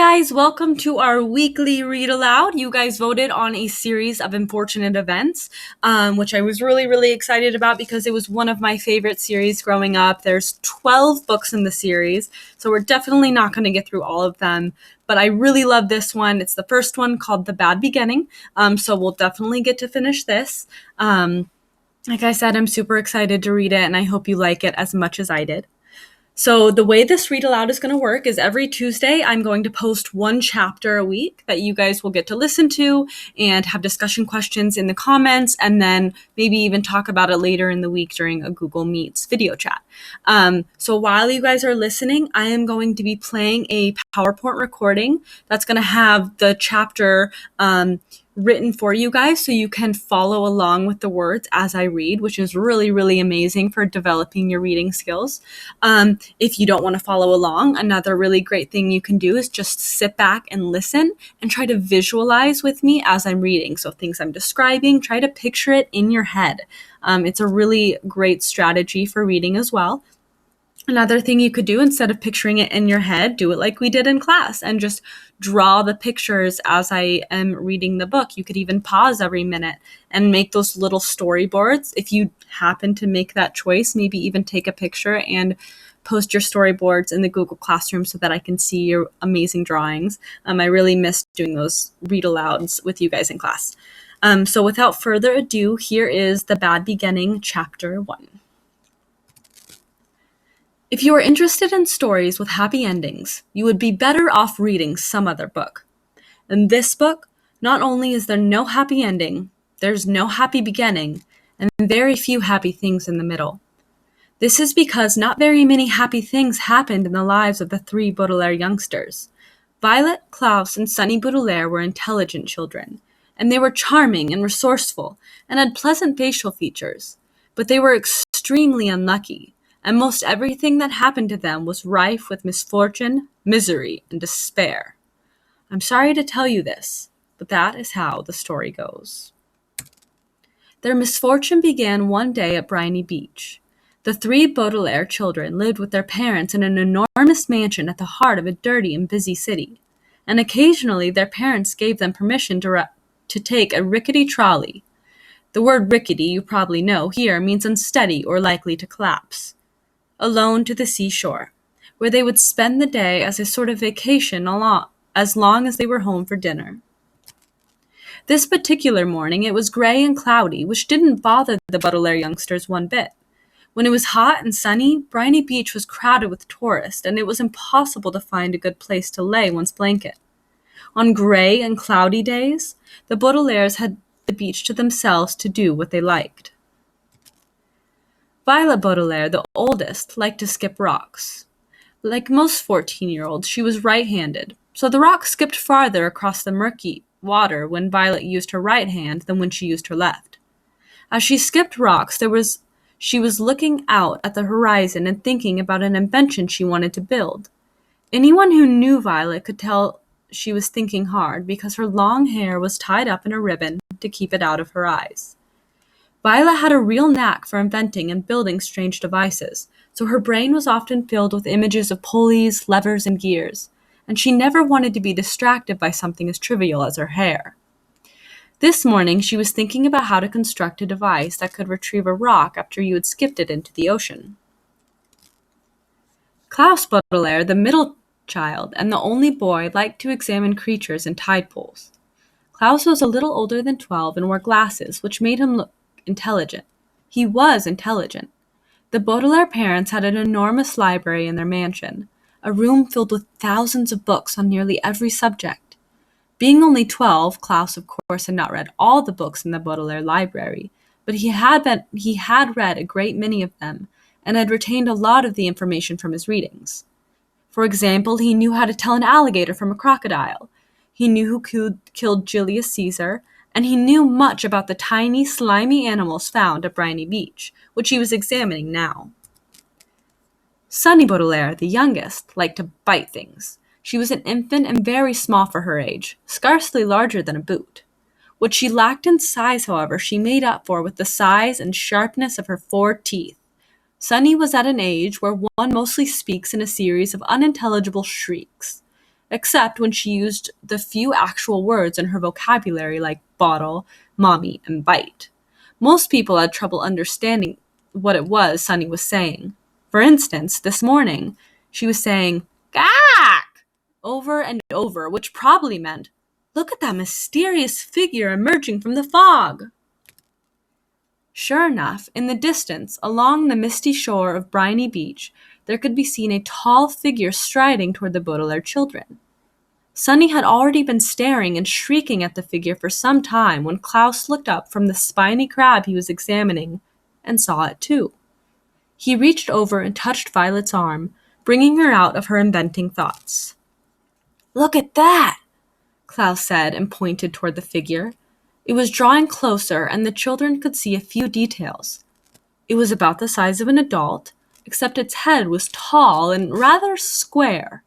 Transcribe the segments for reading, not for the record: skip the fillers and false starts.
guys, welcome to our weekly read aloud. You guys voted on a series of unfortunate events, which I was really excited about because it was one of my favorite series growing up. There's 12 books in the series, so we're definitely not going to get through all of them, but I really love this one. It's the first one called The Bad Beginning, so we'll definitely get to finish this. Like I said, I'm super excited to read it, and I hope you like it as much as I did. So the way this read aloud is going to work is every Tuesday, I'm going to post one chapter a week that you guys will get to listen to and have discussion questions in the comments, and then maybe even talk about it later in the week during a Google Meets video chat. So while you guys are listening, I am going to be playing a PowerPoint recording that's going to have the chapter written for you guys so you can follow along with the words as I read, which is really amazing for developing your reading skills. If you don't want to follow along, another really great thing you can do is just sit back and listen and try to visualize with me as I'm reading. So things I'm describing, try to picture it in your head. It's a really great strategy for reading as well. Another thing you could do, instead of picturing it in your head, do it like we did in class and just draw the pictures as I am reading the book. You could even pause every minute and make those little storyboards. If you happen to make that choice, maybe even take a picture and post your storyboards in the Google Classroom so that I can see your amazing drawings. I really miss doing those read alouds with you guys in class. So without further ado, here is The Bad Beginning, Chapter 1. If you are interested in stories with happy endings, you would be better off reading some other book. In this book, not only is there no happy ending, there's no happy beginning, and very few happy things in the middle. This is because not very many happy things happened in the lives of the three Baudelaire youngsters. Violet, Klaus, and Sunny Baudelaire were intelligent children, and they were charming and resourceful and had pleasant facial features, but they were extremely unlucky, and most everything that happened to them was rife with misfortune, misery, and despair. I'm sorry to tell you this, but that is how the story goes. Their misfortune began one day at Briny Beach. The three Baudelaire children lived with their parents in an enormous mansion at the heart of a dirty and busy city, and occasionally their parents gave them permission to take a rickety trolley. The word rickety, you probably know, here means unsteady or likely to collapse. Alone to the seashore, where they would spend the day as a sort of vacation as long as they were home for dinner. This particular morning it was gray and cloudy, which didn't bother the Baudelaire youngsters one bit. When it was hot and sunny, Briny Beach was crowded with tourists, and it was impossible to find a good place to lay one's blanket. On gray and cloudy days, the Baudelaires had the beach to themselves to do what they liked. Violet Baudelaire, the oldest, liked to skip rocks. Like most 14-year-olds, she was right-handed, so the rocks skipped farther across the murky water when Violet used her right hand than when she used her left. As she skipped rocks, she was looking out at the horizon and thinking about an invention she wanted to build. Anyone who knew Violet could tell she was thinking hard because her long hair was tied up in a ribbon to keep it out of her eyes. Violet had a real knack for inventing and building strange devices, so her brain was often filled with images of pulleys, levers, and gears, and she never wanted to be distracted by something as trivial as her hair. This morning, she was thinking about how to construct a device that could retrieve a rock after you had skipped it into the ocean. Klaus Baudelaire, the middle child and the only boy, liked to examine creatures in tide pools. Klaus was a little older than 12 and wore glasses, which made him look intelligent. He was intelligent. The Baudelaire parents had an enormous library in their mansion, a room filled with thousands of books on nearly every subject. Being only 12, Klaus, of course, had not read all the books in the Baudelaire library, but he had read a great many of them and had retained a lot of the information from his readings. For example, he knew how to tell an alligator from a crocodile. He knew who killed Julius Caesar, and he knew much about the tiny, slimy animals found at Briny Beach, which he was examining now. Sunny Baudelaire, the youngest, liked to bite things. She was an infant and very small for her age, scarcely larger than a boot. What she lacked in size, however, she made up for with the size and sharpness of her 4 teeth. Sunny was at an age where one mostly speaks in a series of unintelligible shrieks. except when she used the few actual words in her vocabulary like bottle, mommy, and bite. Most people had trouble understanding what it was Sunny was saying. For instance, this morning, she was saying, "Gak!" over and over, which probably meant, "Look at that mysterious figure emerging from the fog." Sure enough, in the distance, along the misty shore of Briny Beach, there could be seen a tall figure striding toward the Baudelaire children. Sunny had already been staring and shrieking at the figure for some time when Klaus looked up from the spiny crab he was examining and saw it too. He reached over and touched Violet's arm, bringing her out of her inventing thoughts. "Look at that!" Klaus said and pointed toward the figure. It was drawing closer, and the children could see a few details. It was about the size of an adult, except its head was tall and rather square.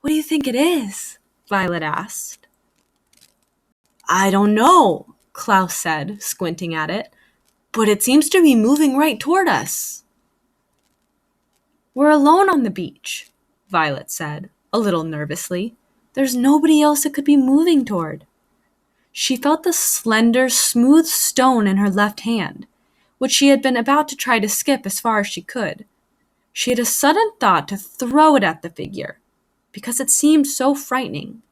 "What do you think it is?" Violet asked. "I don't know," Klaus said, squinting at it, "but it seems to be moving right toward us." "We're alone on the beach," Violet said, a little nervously. "There's nobody else it could be moving toward." She felt the slender, smooth stone in her left hand, which she had been about to try to skip as far as she could. She had a sudden thought to throw it at the figure, because it seemed so frightening.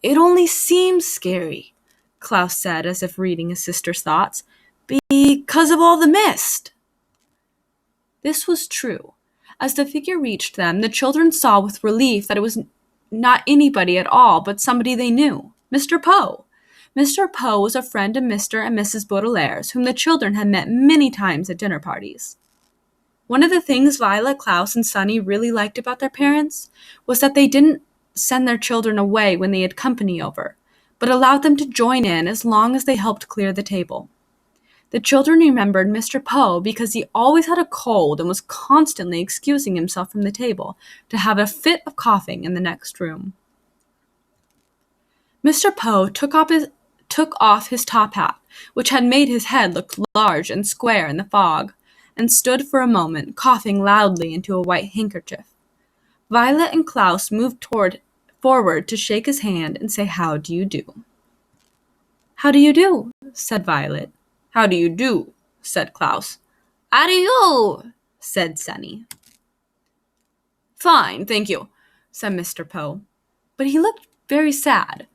"It only seems scary," Klaus said, as if reading his sister's thoughts, "because of all the mist." This was true. As the figure reached them, the children saw with relief that it was not anybody at all, but somebody they knew, Mr. Poe. Mr. Poe was a friend of Mr. and Mrs. Baudelaire's, whom the children had met many times at dinner parties. One of the things Violet, Klaus, and Sunny really liked about their parents was that they didn't send their children away when they had company over, but allowed them to join in as long as they helped clear the table. The children remembered Mr. Poe because he always had a cold and was constantly excusing himself from the table to have a fit of coughing in the next room. Mr. Poe took off his top hat, which had made his head look large and square in the fog, and stood for a moment, coughing loudly into a white handkerchief. Violet and Klaus moved forward to shake his hand and say, "How do you do?" "How do you do?" said Violet. "How do you do?" said Klaus. "How do you?" said Sunny. "Fine, thank you," said Mr. Poe. But he looked very sad.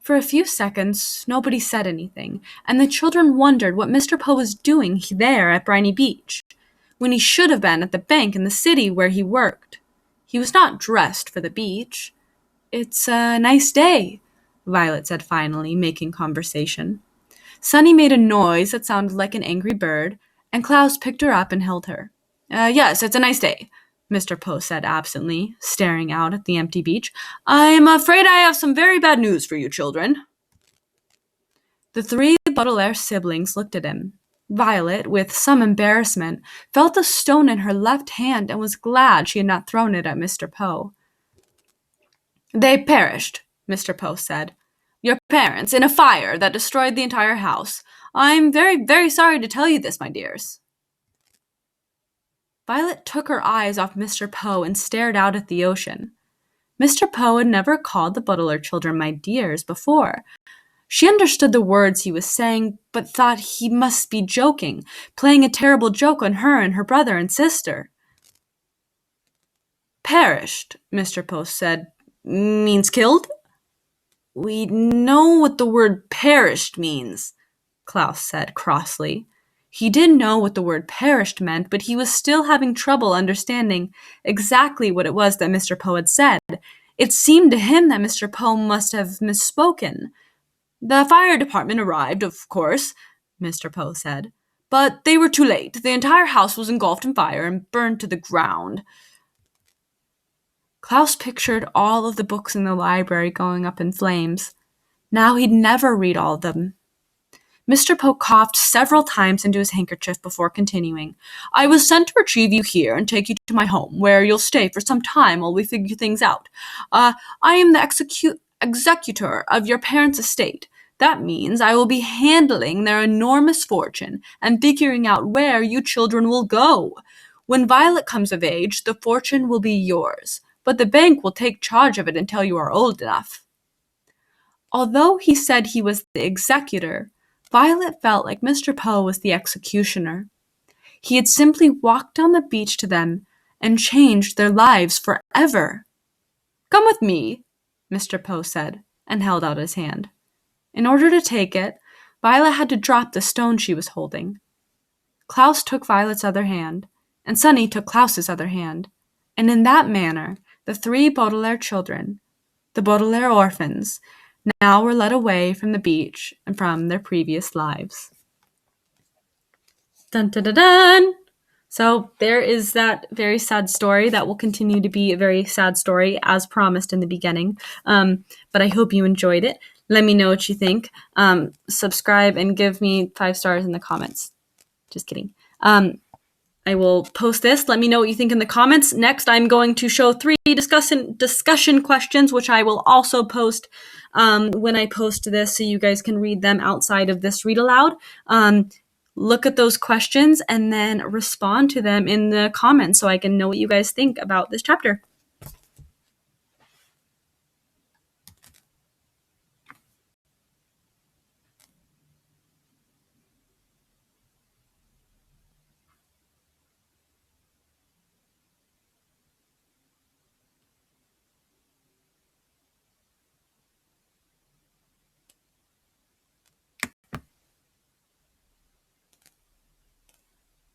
For a few seconds, nobody said anything, and the children wondered what Mr. Poe was doing there at Briny Beach, when he should have been at the bank in the city where he worked. He was not dressed for the beach. "It's a nice day," Violet said finally, making conversation. Sunny made a noise that sounded like an angry bird, and Klaus picked her up and held her. "Yes, it's a nice day," Mr. Poe said absently, staring out at the empty beach. "I'm afraid I have some very bad news for you children." The three Baudelaire siblings looked at him. Violet, with some embarrassment, felt the stone in her left hand and was glad she had not thrown it at Mr. Poe. "They perished," Mr. Poe said. "Your parents, in a fire that destroyed the entire house. I'm very, very sorry to tell you this, my dears." Violet took her eyes off Mr. Poe and stared out at the ocean. Mr. Poe had never called the Baudelaire children "my dears" before. She understood the words he was saying, but thought he must be joking, playing a terrible joke on her and her brother and sister. "Perished," Mr. Poe said, "means killed?" "We know what the word perished means," Klaus said crossly. He did know what the word perished meant, but he was still having trouble understanding exactly what it was that Mr. Poe had said. It seemed to him that Mr. Poe must have misspoken. "The fire department arrived, of course," Mr. Poe said, "but they were too late. The entire house was engulfed in fire and burned to the ground." Klaus pictured all of the books in the library going up in flames. Now he'd never read all of them. Mr. Poe coughed several times into his handkerchief before continuing. "I was sent to retrieve you here and take you to my home, where you'll stay for some time while we figure things out. I am the executor of your parents' estate. That means I will be handling their enormous fortune and figuring out where you children will go. When Violet comes of age, the fortune will be yours. but the bank will take charge of it until you are old enough." Although he said he was the executor, Violet felt like Mr. Poe was the executioner. He had simply walked down the beach to them and changed their lives forever. "Come with me," Mr. Poe said, and held out his hand. In order to take it, Violet had to drop the stone she was holding. Klaus took Violet's other hand, and Sunny took Klaus's other hand, and in that manner, the 3 Baudelaire children, the Baudelaire orphans, now were led away from the beach and from their previous lives. Dun dun dun dun! So there is that very sad story that will continue to be a very sad story as promised in the beginning. But I hope you enjoyed it. Let me know what you think. Subscribe and give me 5 stars in the comments. Just kidding. I will post this. Let me know what you think in the comments. Next, I'm going to show 3 discussion questions, which I will also post when I post this so you guys can read them outside of this read aloud. Look at those questions and then respond to them in the comments so I can know what you guys think about this chapter.